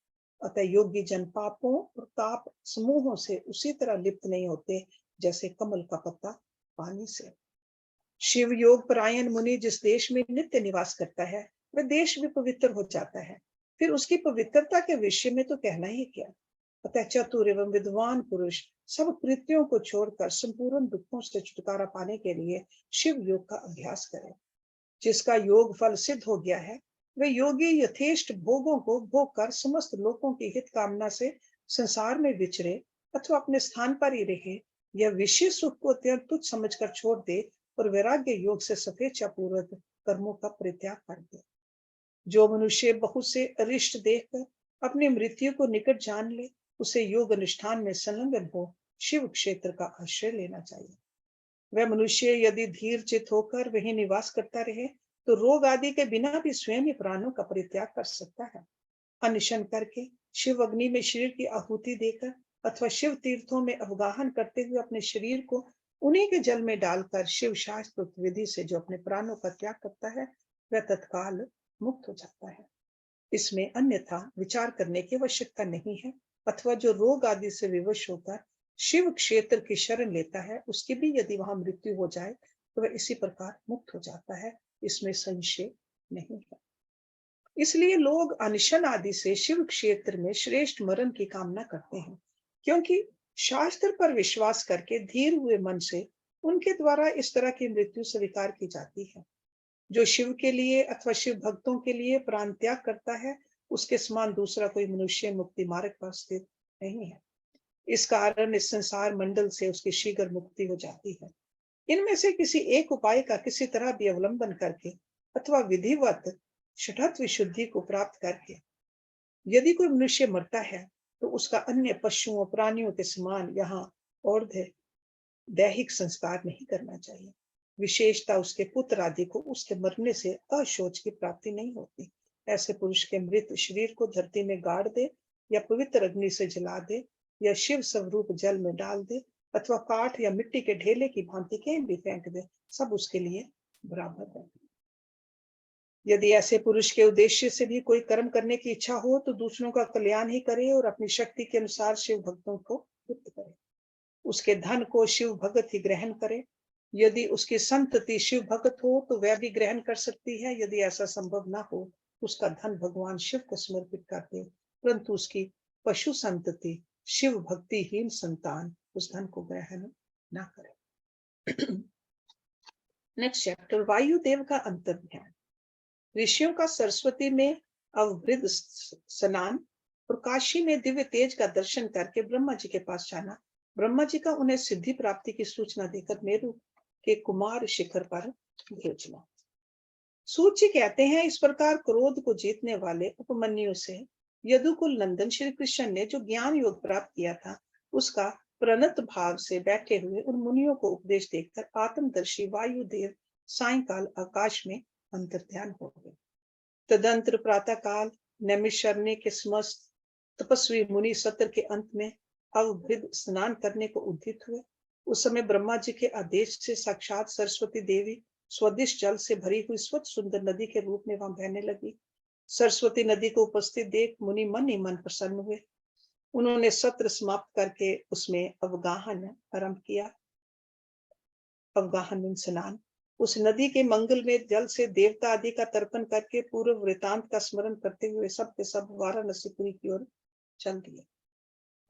A: अतः योगी जन पापों और ताप समूहों से उसी तरह लिप्त नहीं होते जैसे कमल का पत्ता पानी से। शिव योग परायण मुनि जिस देश में नित्य निवास करता है, वह देश भी पवित्र हो जाता है। फिर उसकी पवित्रता के विषय में तो कहना ही क्या। अतः चतुर एवं विद्वान पुरुष सब कृत्यों को छोड़कर संपूर्ण दुखों से छुटकारा पाने के लिए शिव योग का अभ्यास करें। जिसका योग फल सिद्ध हो गया है, वह योगी यथेष्ट भोगों को भोग कर समस्त लोगों की हित कामना से संसार में विचरे अथवा अपने स्थान पर ही रहे, या विषय सुख को अत्यंत तुच्छ समझकर छोड़ दे और वैराग्य योग से सफेच्छा पूर्वक कर्मों का परित्याग कर दे। जो मनुष्य बहुत से अरिष्ट देखकर अपनी मृत्यु को निकट जान ले, उसे योग अनुष्ठान में संलग्न हो शिव क्षेत्र का आश्रय लेना चाहिए। वह मनुष्य यदि धीर चित होकर वहीं निवास करता रहे, तो रोग आदि के बिना भी स्वयं ही प्राणों का परित्याग कर सकता है। अनशन करके शिव अग्नि में शरीर की आहुति देकर अथवा शिव तीर्थों में अवगाहन करते हुए अपने शरीर को उन्हीं के जल में डालकर शिव शास्त्र विधि से जो अपने प्राणों का त्याग करता है, वह तत्काल मुक्त हो जाता है। इसमें अन्यथा विचार करने की आवश्यकता नहीं है। अथवा जो रोग आदि से विवश होकर शिव क्षेत्र की शरण लेता है, उसकी भी यदि वहां मृत्यु हो जाए तो वह इसी प्रकार मुक्त हो जाता है। इसमें संशय नहीं है। इसलिए लोग अनशन आदि से शिव क्षेत्र में श्रेष्ठ मरण की कामना करते हैं, क्योंकि शास्त्र पर विश्वास करके धीर हुए मन से उनके द्वारा इस तरह की मृत्यु स्वीकार की जाती है। जो शिव के लिए अथवा शिव भक्तों के लिए प्राण त्याग करता है, उसके समान दूसरा कोई मनुष्य मुक्ति मार्ग पर स्थित नहीं है। इस कारण इस संसार मंडल से उसकी शीघ्र मुक्ति हो जाती है। इनमें से किसी एक उपाय का किसी तरह भी अवलंबन करके अथवा विधिवत षटत्व विशुद्धि को प्राप्त करके यदि कोई मनुष्य मरता है, तो उसका अन्य पशुओं प्राणियों के समान यहाँ और दैहिक संस्कार नहीं करना चाहिए। विशेषता उसके पुत्र आदि को उसके मरने से अशोच की प्राप्ति नहीं होती। ऐसे पुरुष के मृत शरीर को धरती में गाड़ दे या पवित्र अग्नि से जला दे या शिव स्वरूप जल में डाल दे अथवा काठ या मिट्टी के ढेले की भांति कहीं भी फेंक दे, सब उसके लिए बराबर है। यदि ऐसे पुरुष के उद्देश्य से भी कोई कर्म करने की इच्छा हो, तो दूसरों का कल्याण ही करे और अपनी शक्ति के अनुसार शिव भक्तों को तृप्त करे। उसके धन को शिव भगत ही ग्रहण करे। यदि उसकी संतति शिव भगत हो तो वह भी ग्रहण कर सकती है। यदि ऐसा संभव ना हो, उसका धन भगवान शिव को समर्पित कर दे, परंतु उसकी पशु संतति शिव भक्तिहीन संतान उस धन को ग्रहण ना करे। नेक्स्ट चैप्टर, वायुदेव का अंतर्ध्यान। ऋषियों का सरस्वती में अवभृत स्नान और काशी में दिव्य तेज का दर्शन करके ब्रह्मा जी के पास जाना, ब्रह्मा जी का उन्हें सिद्धि प्राप्ति की सूचना देकर मेरु के कुमार शिखर पर भेजना। सूत जी कहते हैं, इस प्रकार क्रोध को जीतने वाले उपमन्यु से यदुकुल नंदन श्री कृष्ण ने जो ज्ञान योग प्राप्त किया था, उसका प्रणत भाव से बैठे हुए उन मुनियों को उपदेश देकर आत्मदर्शी वायुदेव सायंकाल आकाश में अंतर्ध्यान हो गए। तदंतर प्रातः काल नैमिषारण्य के समस्त तपस्वी मुनि सत्र के अंत में अवभृत स्नान करने को उद्यत हुए। उस समय ब्रह्मा जी के आदेश से साक्षात सरस्वती देवी स्वदिश जल से भरी हुई स्वच्छ सुंदर नदी के रूप में वहां बहने लगी। सरस्वती नदी को उपस्थित देख मुनि मन ही मन प्रसन्न हुए। उन्होंने सत्र समाप्त करके उसमें अवगाहन आरंभ किया। अवगाहन स्नान। उस नदी के मंगल में जल से देवता आदि का तर्पण करके पूर्व वृतांत का स्मरण करते हुए सब के सब वाराणसीपुरी की ओर चल दिए।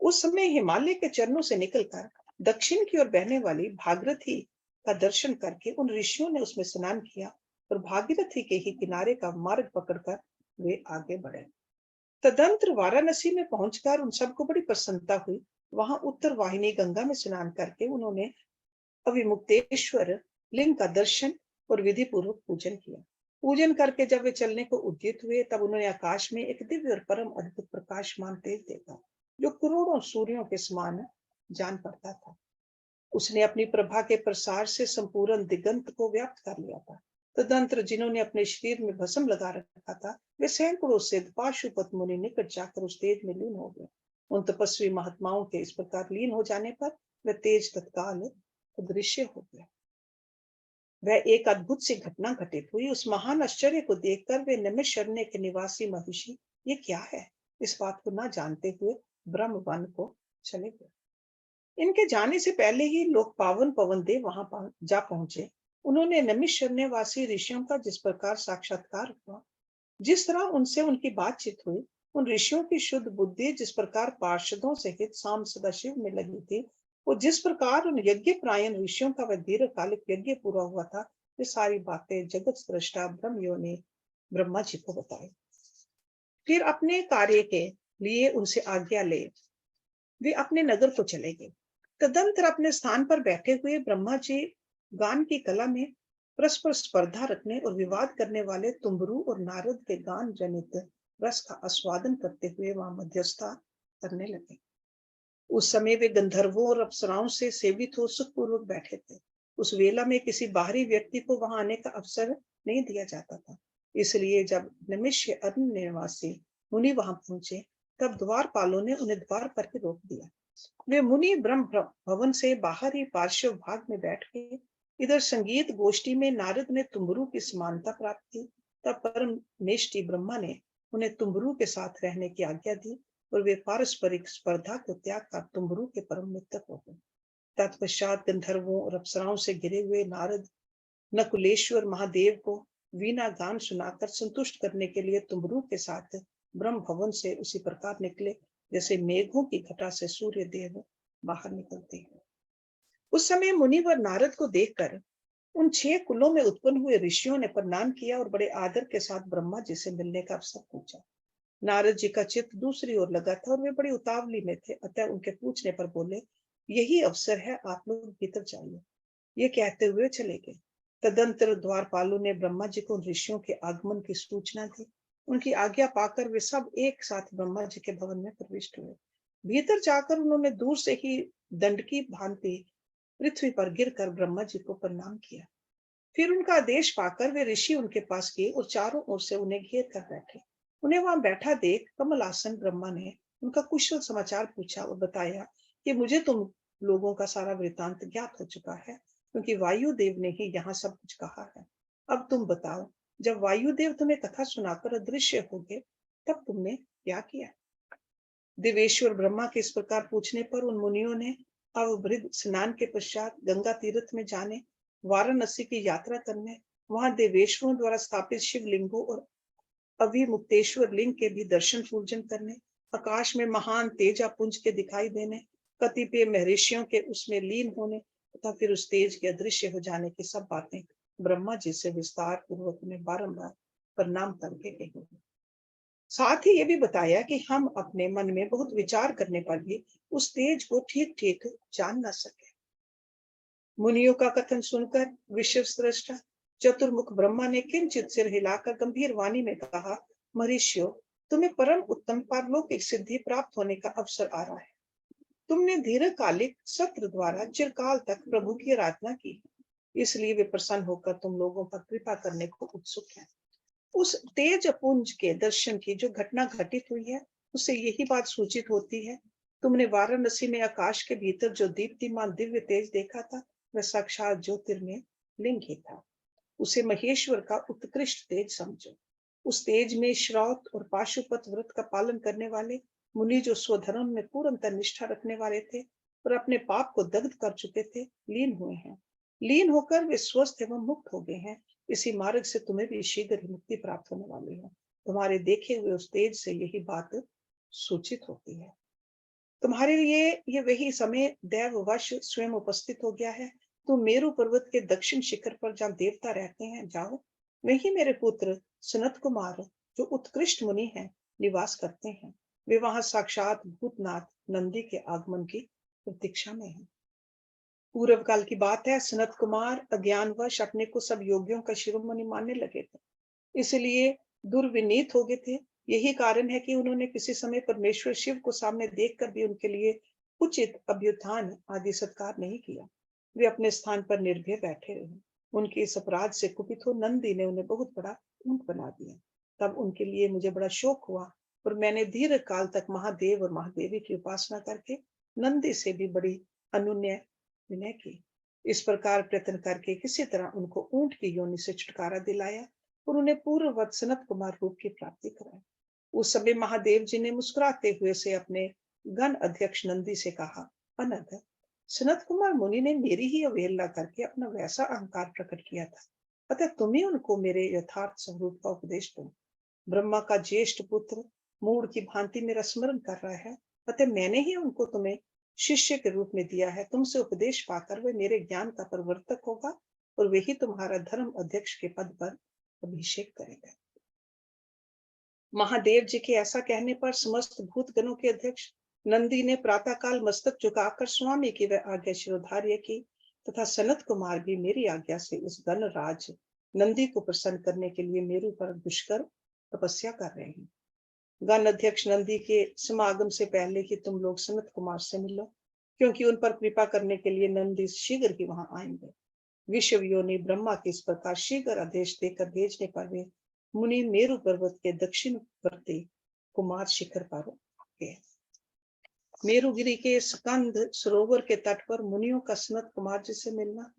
A: उस समय हिमालय के चरणों से निकलकर दक्षिण की ओर बहने वाली भागीरथी का दर्शन करके उन ऋषियों ने उसमें स्नान किया और भागीरथी के ही किनारे का मार्ग पकड़कर वे आगे बढ़े। तदंतर वाराणसी में पहुंचकर उन सबको बड़ी प्रसन्नता हुई। वहां उत्तर वाहिनी गंगा में स्नान करके उन्होंने अविमुक्तेश्वर लिंग का दर्शन और विधि पूर्वक पूजन किया। पूजन करके जब वे चलने को उद्यत हुए, तब उन्होंने आकाश में एक दिव्य और परम अद्भुत प्रकाशमान तेज देखा, जो करोड़ों सूर्यों के समान जान पड़ता था। उसने अपनी प्रभा के प्रसार से संपूर्ण दिगंत को व्याप्त कर लिया था। तदंतर जिन्होंने अपने शरीर में भस्म लगा रखा था, वे सैकड़ों सिद्ध पाशुपत मुनि निकट जाकर उस तेज में लीन हो गए। उन तपस्वी महात्माओं के इस प्रकार लीन हो जाने पर वह तेज तत्काल अदृश्य हो गया। वह एक अद्भुत सी घटना घटित हुई। उस महान आश्चर्य को देखकर वे नैमिषारण्य के निवासी महर्षि, ये क्या है, इस बात को न जानते हुए ब्रह्म वन को चले गए। इनके जाने से पहले ही लोग पावन पवन देव वहां जा पहुंचे। उन्होंने नमिषारण्यवासी ऋषियों का जिस प्रकार साक्षात्कार हुआ, जिस तरह उनसे उनकी बातचीत हुई, उन ऋषियों की शुद्ध बुद्धि जिस प्रकार पार्षदों सहित शाम सदाशिव में लगी थी, वो जिस प्रकार उन यज्ञ प्रायण ऋषियों का वह दीर्घकालिक यज्ञ पूरा हुआ था, ये सारी बातें जगत सृष्टा ब्रह्मयो ने ब्रह्मा जी को बताई। फिर अपने कार्य के लिए उनसे आज्ञा ले वे अपने नगर को चले गए। तदंतर अपने स्थान पर बैठे हुए ब्रह्मा जी गान की कला में परस्पर स्पर्धा रखने और विवाद करने वाले तुम्बरू और नारद के गान जनित रस का आस्वादन करते हुए वहां मध्यस्थता करने लगे। उस समय वे गंधर्वों और अप्सराओं से सेवित हो सुखपूर्वक बैठे थे। उस वेला में किसी बाहरी व्यक्ति को वहां आने का अवसर नहीं दिया जाता था। इसलिए जब नमिष्य अरण्य निवासी मुनि वहां पहुंचे, तब द्वारपालों ने उन्हें द्वार पर ही रोक दिया। वे मुनि ब्रह्म भवन से बाहर ही पार्श्व भाग में बैठ के इधर संगीत गोष्ठी में नारद ने तुम्बरू की समानता प्राप्त की। तब परम निष्ठि ब्रह्मा ने उन्हें तुम्बरू के साथ रहने की आज्ञा दी और वे पारस्परिक स्पर्धा को त्याग कर तुम्बरू के परम मित्र हो गए। तत्पश्चात गंधर्वों और अप्सराओं से घिरे हुए नारद नकुलेश्वर महादेव को वीणा गान सुनाकर संतुष्ट करने के लिए तुम्बरू के साथ ब्रह्म भवन से उसी प्रकार निकले जैसे मेघों की घटा से सूर्य देव बाहर निकलते हैं। उस समय मुनि व नारद को देखकर उन 6 कुलों में उत्पन्न हुए ऋषियों ने प्रणाम किया और बड़े आदर के साथ ब्रह्मा जी से मिलने का अवसर पूछा। नारद जी का चित्त दूसरी ओर लगा था और वे बड़ी उतावली में थे, अतः उनके पूछने पर बोले, यही अवसर है, आप लोग भीतर जाइए। ये कहते हुए चले गए। तदंतर द्वारपालों ने ब्रह्मा जी को ऋषियों के आगमन की सूचना दी। उनकी आज्ञा पाकर वे सब एक साथ ब्रह्मा जी के भवन में प्रविष्ट हुए। भीतर जाकर उन्होंने दूर से ही दंड की भांति पृथ्वी पर गिरकर ब्रह्मा जी को प्रणाम किया। फिर उनका आदेश पाकर वे ऋषि उनके पास गए और चारों ओर से उन्हें घेर कर बैठे। उन्हें वहां बैठा देख कमलासन ब्रह्मा ने उनका कुशल समाचार पूछा और बताया कि मुझे तुम लोगों का सारा वृतांत ज्ञात हो चुका है, क्योंकि वायुदेव ने ही यहाँ सब कुछ कहा है। अब तुम बताओ, जब वायुदेव तुम्हें कथा सुनाकर अदृश्य हो गए, तब तुमने क्या किया? देवेश्वर ब्रह्मा के इस प्रकार पूछने पर उन मुनियों ने अवभृत स्नान के पश्चात गंगा तीर्थ में जाने, वाराणसी की यात्रा करने, वहां देवेश्वरों द्वारा स्थापित शिवलिंगों और अभिमुक्तेश्वर लिंग के भी दर्शन पूजन करने, आकाश में महान तेजा पुंज के दिखाई देने, कतिपय महर्षियों के उसमें लीन होने तथा फिर उस तेज के अदृश्य हो जाने की सब बातें ब्रह्मा जी से विस्तार पूर्वक उन्हें बारंबार प्रणाम करके कही। साथ ही ये भी बताया कि हम अपने मन में बहुत विचार करने पर भी उस तेज को ठीक ठीक जान न सके। मुनियों का कथन सुनकर विश्व सृष्टा चतुर्मुख ब्रह्मा ने किंचित सिर हिलाकर गंभीर वाणी में कहा, महर्षियों, तुम्हें परम उत्तम पारलौकिक सिद्धि प्राप्त होने का अवसर आ रहा है। तुमने दीर्घकालिक सत्र द्वारा चिरकाल तक प्रभु की आराधना की, इसलिए वे प्रसन्न होकर तुम लोगों पर कृपा करने को उत्सुक हैं। उस तेज पुंज के दर्शन की जो घटना घटित हुई है, उससे यही बात सूचित होती है, तुमने वाराणसी में आकाश के भीतर जो दीप्तिमान दिव्य तेज देखा था, वह साक्षात ज्योतिर्मय लिंग ही था। उसे महेश्वर का उत्कृष्ट तेज समझो। उस तेज में श्रौत और पाशुपत व्रत का पालन करने वाले मुनि जो स्वधर्म में पूर्णतः निष्ठा रखने वाले थे और अपने पाप को दग्ध कर चुके थे, लीन हुए हैं। लीन होकर वे स्वस्थ एवं मुक्त हो गए हैं। इसी मार्ग से तुम्हें भी शीघ्र ही मुक्ति प्राप्त होने वाली है। तुम्हारे देखे हुए उस तेज से यही बात सूचित होती है। तुम्हारे लिए ये वही समय दैववश स्वयं उपस्थित हो गया है। तुम मेरु पर्वत के दक्षिण शिखर पर जहाँ देवता रहते हैं जाओ, वही मेरे पुत्र सनत कुमार जो उत्कृष्ट मुनि हैं निवास करते हैं। वे वहां साक्षात भूतनाथ नंदी के आगमन की प्रतीक्षा में हैं। पूर्व काल की बात है, सनत कुमार अज्ञानवश अपने को सब योगियों का शिरोमणि मानने लगे थे, इसलिए दुर्विनीत हो गए थे। यही कारण है कि उन्होंने किसी समय परमेश्वर शिव को सामने देखकर भी उनके लिए उचित अभ्युत्थान आदि सत्कार नहीं किया। वे अपने स्थान पर निर्भय बैठे रहे। उनके इस अपराध से कुपित हो नंदी ने उन्हें बहुत बड़ा ऊंट बना दिया। तब उनके लिए मुझे बड़ा शोक हुआ और मैंने दीर्घ काल तक महादेव और महादेवी की उपासना करके नंदी से भी बड़ी अनुन्य विनय की। इस प्रकार प्रयत्न करके किसी तरह उनको ऊंट की योनि से छुटकारा दिलाया और उन्हें पूर्ववत सनत कुमार रूप की प्राप्ति कराई। उस समय महादेव जी ने मुस्कुराते हुए से अपने गण अध्यक्ष नंदी से कहा, अनघ, सनत कुमार मुनि ने मेरी ही अवहेलना करके अपना वैसा अहंकार प्रकट किया था, अतः तुम ही उनको मेरे यथार्थ स्वरूप का उपदेश दो। ब्रह्मा का ज्येष्ठ पुत्र मूड की भांति मेरा स्मरण कर रहा है, अतः मैंने ही उनको तुम्हें शिष्य के रूप में दिया है। तुमसे उपदेश पाकर वे मेरे ज्ञान का प्रवर्तक होगा और वही तुम्हारा धर्म अध्यक्ष के पद पर अभिषेक करेगा। महादेव जी के ऐसा कहने पर समस्त भूत गणों के अध्यक्ष नंदी ने प्रातःकाल मस्तक झुकाकर स्वामी की वह आज्ञा शिरोधार्य की, तथा सनत कुमार भी मेरी आज्ञा से इस गण राज नंदी को प्रसन्न करने के लिए मेरू पर दुष्कर तपस्या कर रहे हैं। गण अध्यक्ष नंदी के समागम से पहले ही तुम लोग सनत कुमार से मिलो, क्योंकि उन पर कृपा करने के लिए नंदी शीघ्र ही वहां आएंगे। विश्व योनि ब्रह्मा के इस प्रकार शीघ्र आदेश देकर भेजने पर वे मुनि मेरु पर्वत के दक्षिणवर्ती कुमार शिखर पर गए। मेरुगिरी के स्कंद सरोवर के तट पर मुनियों का सनत कुमार जी से मिलना,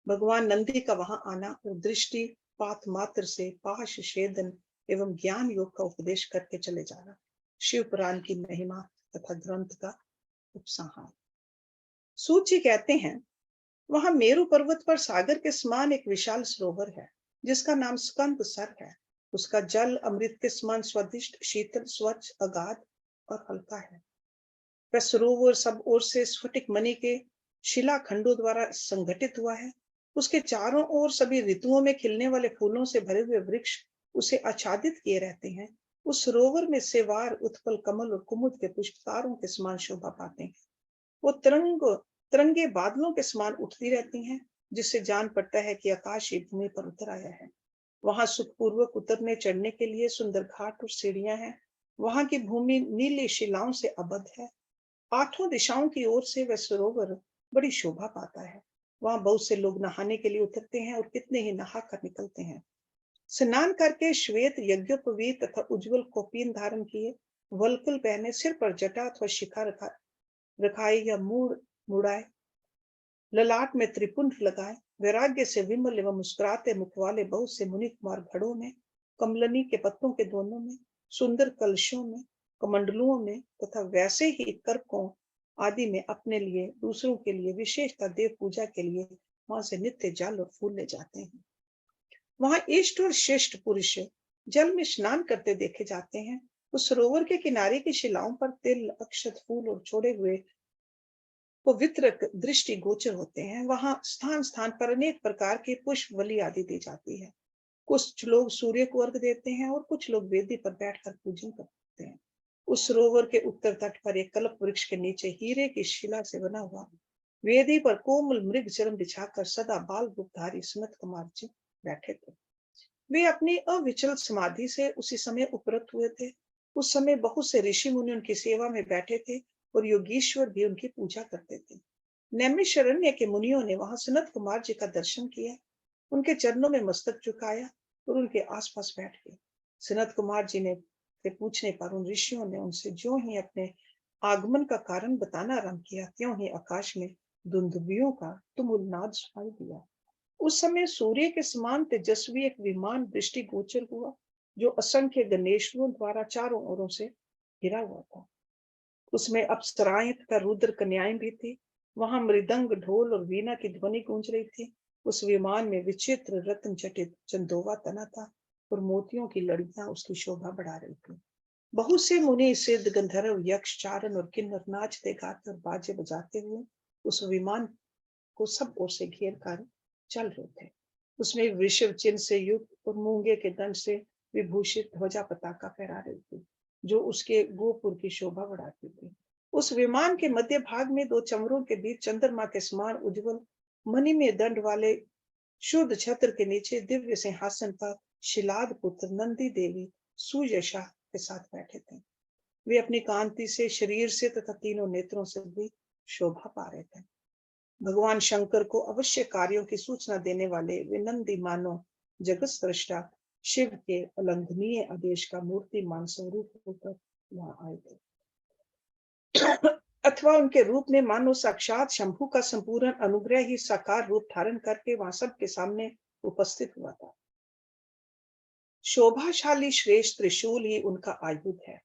A: भगवान नंदी का वहां आना और दृष्टि पात मात्र से पाश छेदन एवं ज्ञान योग का उपदेश करके चले जाना, शिव पुराण की महिमा तथा ग्रंथ का उपसंहार। सूत जी कहते हैं, वहां मेरु पर्वत पर सागर के समान एक विशाल सरोवर है, जिसका नाम स्कंद सर है। उसका जल अमृत के समान स्वादिष्ट, शीतल, स्वच्छ, अगाध और हल्का है। वह सरोवर सब ओर से स्फटिक मणि के शिलाखंडों द्वारा संगठित हुआ है। उसके चारों ओर सभी ऋतुओं में खिलने वाले फूलों से भरे हुए वृक्ष उसे आच्छादित किए रहते हैं। उस सरोवर में सेवार, उत्पल कमल और कुमुद के पुष्प तारों के समान शोभा पाते हैं। वो तरंगे बादलों के समान उठती रहती हैं, जिससे जान पड़ता है कि आकाश एक भूमि पर उतर आया है। वहां सुखपूर्वक उतरने चढ़ने के लिए सुंदर घाट और सीढ़ियां हैं। वहां की भूमि नीली शिलाओं से आबद्ध है। आठों दिशाओं की ओर से वह सरोवर बड़ी शोभा पाता है। वहां बहुत से लोग नहाने के लिए उतरते हैं और कितने ही नहा कर निकलते हैं। स्नान करके श्वेत यज्ञोपवीत तथा उज्जवल कौपीन धारण किए, वल्कल पहने, सिर पर जटा अथवा शिखा रखाए या मूड मुड़ाए, ललाट में त्रिपुंड लगाए, वैराग्य से विमल एवं मुस्कुराते मुख वाले बहुत से मुनि कुमार घड़ों में, कमलनी के पत्तों के दोनों में, सुंदर कलशों में, कमंडलुओं में तथा वैसे ही कर्कों आदि में अपने लिए, दूसरों के लिए, विशेषता देव पूजा के लिए वहां से नित्य जल और फूल ले जाते हैं। वहां इष्ट और श्रेष्ठ पुरुष जल में स्नान करते देखे जाते हैं। उस सरोवर के किनारे की शिलाओं पर तिल, अक्षत, फूल और छोड़े हुए पवित्र दृष्टि गोचर होते हैं। वहां स्थान स्थान पर अनेक प्रकार के पुष्प बलि आदि दी जाती है। कुछ लोग सूर्य को अर्घ देते हैं और कुछ लोग वेदी पर बैठकर पूजन करते हैं। उस सरोवर के उत्तर तट पर एक कल्प वृक्ष के नीचे हीरे की शिला से बना हुआ वेदी पर कोमल मृग चरण बिछाकर सदा बाल रूपधारी सनत कुमार जी बैठे थे। वे अपनी अविचल समाधि से उसी समय उपरत हुए थे। उस समय बहुत से ऋषि मुनि उनकी सेवा में बैठे थे और योगीश्वर भी उनकी पूजा करते थे। नैमिषारण्य के मुनियों ने वहां सनत कुमार जी का दर्शन किया, उनके चरणों में मस्तक झुकाया और उनके आसपास बैठ गए। सनत कुमार जी ने के पूछने पर उन ऋषियों ने उनसे जो ही अपने आगमन का कारण बताना आरंभ किया, त्यों ही आकाश में दुंदुभियों का तुमुल नाद सुनाई दिया। उस समय सूर्य के समान तेजस्वी एक विमान दृष्टि गोचर हुआ, जो असंख्य गणेशों द्वारा चारों ओरों से घिरा हुआ था। उसमें अप्सराएं तथा रुद्र कन्याएं भी थी। वहां मृदंग, ढोल और वीणा की ध्वनि गूंज रही थी। उस विमान में विचित्र रत्न जटित चंदोवा तना था और मोतियों की लड़ियां उसकी शोभा बढ़ा रही थी। बहुत से मुनि, सिद्ध, गंधर्व, यक्ष, चारण और किन्नर नाचते गाते और बाजे बजाते हुए उस विमान को सब ओर से घेर कर चल रहे थे। उसमें वृषभ चिन्ह से युक्त और मूंगे के दंड से विभूषित ध्वजा पताका फहरा रही थी, जो उसके गोपुर की शोभा बढ़ाती थी। उस विमान के मध्य भाग में दो चमरों के बीच चंद्रमा के समान उज्जवल मणि में दंड वाले शुद्ध छत्र के नीचे दिव्य सिंहासन पर शिलाद पुत्र नंदी देवी सुयशा के साथ बैठे थे। वे अपनी कांति से, शरीर से तथा तीनों नेत्रों से भी शोभा पा रहे थे। भगवान शंकर को अवश्य कार्यों की सूचना देने वाले वे नंदी मानो जगत सृष्टा शिव के अलंघनीय आदेश का मूर्तिमान स्वरूप होकर वहां आए थे। अथवा उनके रूप में मानो साक्षात शंभु का संपूर्ण अनुग्रह ही साकार रूप धारण करके वहां सबके सामने उपस्थित हुआ था। शोभाशाली श्रेष्ठ त्रिशूल ही उनका आयुध है।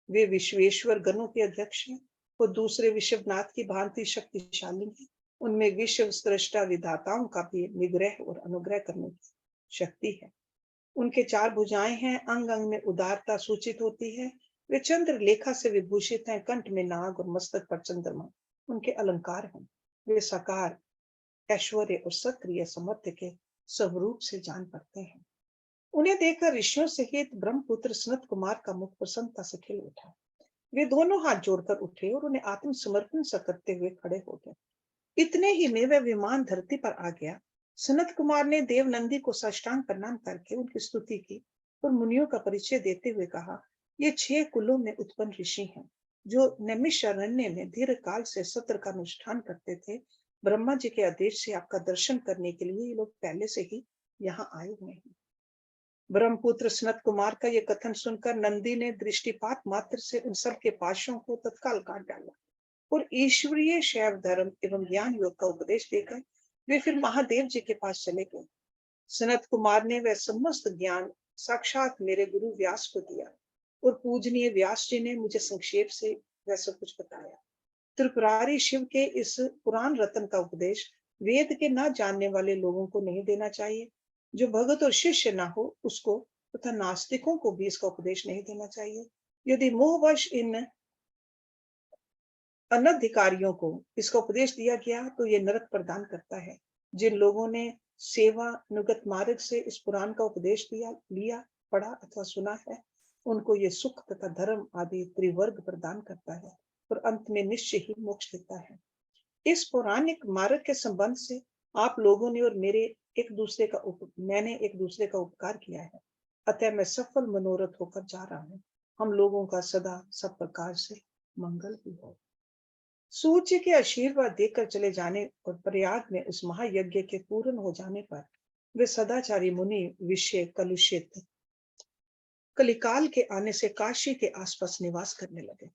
A: वे विश्वेश्वर गणों के अध्यक्ष हैं वो दूसरे विश्वनाथ की भांति शक्तिशाली है। उनमें विश्व सृष्टा विधाताओं का भी निग्रह और अनुग्रह करने की शक्ति है। उनके 4 भुजाएं हैं, अंग अंग में उदारता सूचित होती है। वे चंद्र लेखा से विभूषित हैं, कंठ में नाग और मस्तक पर चंद्रमा उनके अलंकार हैं। वे साकार, ऐश्वर्य और सक्रिय सामर्थ्य के स्वरूप से जान पड़ते हैं। उन्हें देखकर ऋषियों सहित ब्रह्मपुत्र सनत कुमार का मुख प्रसन्नता से खिल उठा। वे दोनों हाथ जोड़कर उठे और उन्हें आत्मसमर्पण सा करते हुए खड़े हो गए। इतने ही में वह विमान धरती पर आ गया। सनत कुमार ने देवनंदी को साष्टांग प्रणाम करके उनकी स्तुति की और मुनियों का परिचय देते हुए कहा, ये 6 कुलों में उत्पन्न ऋषि हैं, जो नैमिषारण्य में दीर्घ काल से सत्र का अनुष्ठान करते थे। ब्रह्मा जी के आदेश से आपका दर्शन करने के लिए ये लोग पहले से ही यहाँ आए हुए हैं। ब्रह्मपुत्र सनत कुमार का यह कथन सुनकर नंदी ने दृष्टिपात मात्र से उन सब के पाशों को तत्काल काट डाला और ईश्वरीय शैव धर्म एवं ज्ञान योग का उपदेश देकर वे फिर महादेव जी के पास चले गए। सनत कुमार ने वह समस्त ज्ञान साक्षात मेरे गुरु व्यास को दिया और पूजनीय व्यास जी ने मुझे संक्षेप से वह सब कुछ बताया। त्रिपुरारी शिव के इस पुराण रत्न का उपदेश वेद के न जानने वाले लोगों को नहीं देना चाहिए। जो भगत और शिष्य ना हो उसको तथा नास्तिकों को भी इसका उपदेश नहीं देना चाहिए। यदि मोहवश इन अनधिकारियों को इसका उपदेश दिया गया तो ये नरक प्रदान करता है। जिन लोगों ने सेवा अनुगत मार्ग से इस पुराण का उपदेश लिया, पढ़ा अथवा सुना है, उनको ये सुख तथा धर्म आदि त्रिवर्ग प्रदान करता है और अंत में निश्चय ही मोक्ष देता है। इस पौराणिक मार्ग के संबंध से आप लोगों ने और मैंने एक दूसरे का उपकार किया है, अतः मैं सफल मनोरथ होकर जा रहा हूँ। हम लोगों का सदा सब प्रकार से मंगल भी हो। सूर्य के आशीर्वाद देकर चले जाने और प्रयाग में उस महायज्ञ के पूर्ण हो जाने पर वे सदाचारी मुनि विषय कलुषित कलिकाल के आने से काशी के आसपास निवास करने लगे।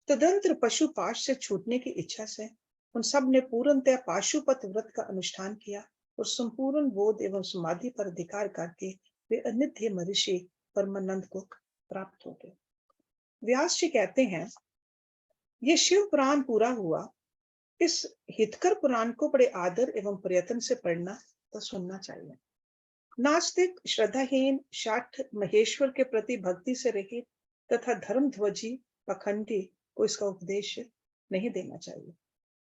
A: तदंतर पशुपाश से छूटने की इच्छा से उन सब ने पूर्णतः पाशुपत व्रत का अनुष्ठान किया और संपूर्ण बोध एवं समाधि पर अधिकार करके वे अनित्य महर्षि परमानंद को प्राप्त हो गए। व्यास जी कहते हैं, ये शिव पुराण पूरा हुआ। इस हितकर पुराण को बड़े आदर एवं प्रयत्न से पढ़ना तो सुनना चाहिए। नास्तिक, श्रद्धाहीन, शाठ महेश्वर के प्रति भक्ति से रहित तथा धर्मध्वजी पखंडी को इसका उपदेश नहीं देना चाहिए।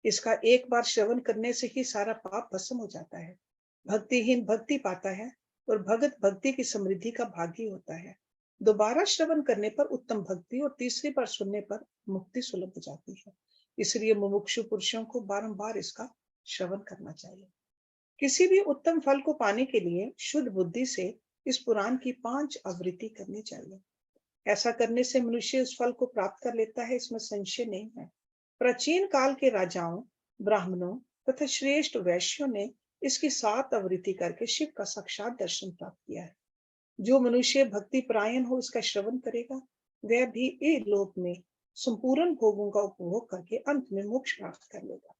A: इसका एक बार श्रवण करने से ही सारा पाप भस्म हो जाता है। भक्तिहीन भक्ति पाता है और भगत भक्ति की समृद्धि का भागी होता है। दोबारा श्रवण करने पर उत्तम भक्ति और तीसरी बार सुनने पर मुक्ति सुलभ हो जाती है। इसलिए मुमुक्षु पुरुषों को बारंबार इसका श्रवण करना चाहिए। किसी भी उत्तम फल को पाने के लिए शुद्ध बुद्धि से इस पुराण की 5 आवृत्ति करनी चाहिए। ऐसा करने से मनुष्य उस फल को प्राप्त कर लेता है, इसमें संशय नहीं है। प्राचीन काल के राजाओं, ब्राह्मणों तथा श्रेष्ठ वैश्यों ने इसकी 7 आवृत्ति करके शिव का साक्षात दर्शन प्राप्त किया है। जो मनुष्य भक्ति परायण हो इसका श्रवण करेगा, वह भी इस लोक में संपूर्ण भोगों का उपभोग करके अंत में मोक्ष प्राप्त कर लेगा।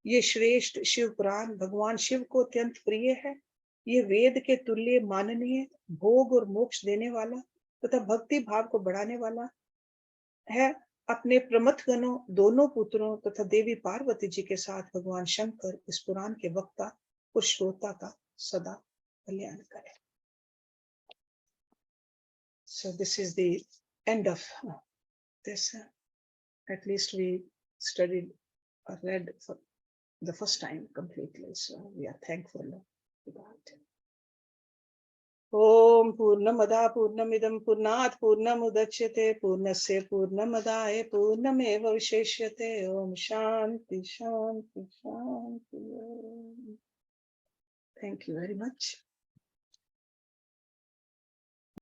A: ये श्रेष्ठ शिव पुराण भगवान शिव को अत्यंत प्रिय है। ये वेद के तुल्य माननीय, भोग और मोक्ष देने वाला तथा भक्ति भाव को बढ़ाने वाला है। अपने प्रमथ गणों, दोनों पुत्रों तथा देवी पार्वती जी के साथ भगवान शंकर इस पुराण के वक्ता और श्रोता का सदा कल्याण करें। So this is the end of this. At least we studied or read for the first time completely. So we are thankful to God. ओम पूर्णमदा पूर्णमिदं पूर्णात् पूर्णमुदच्यते पूर्णस्य पूर्णमदाय पूर्णमेवावशिष्यते। ओम शांति शांति शांति। Thank you very much.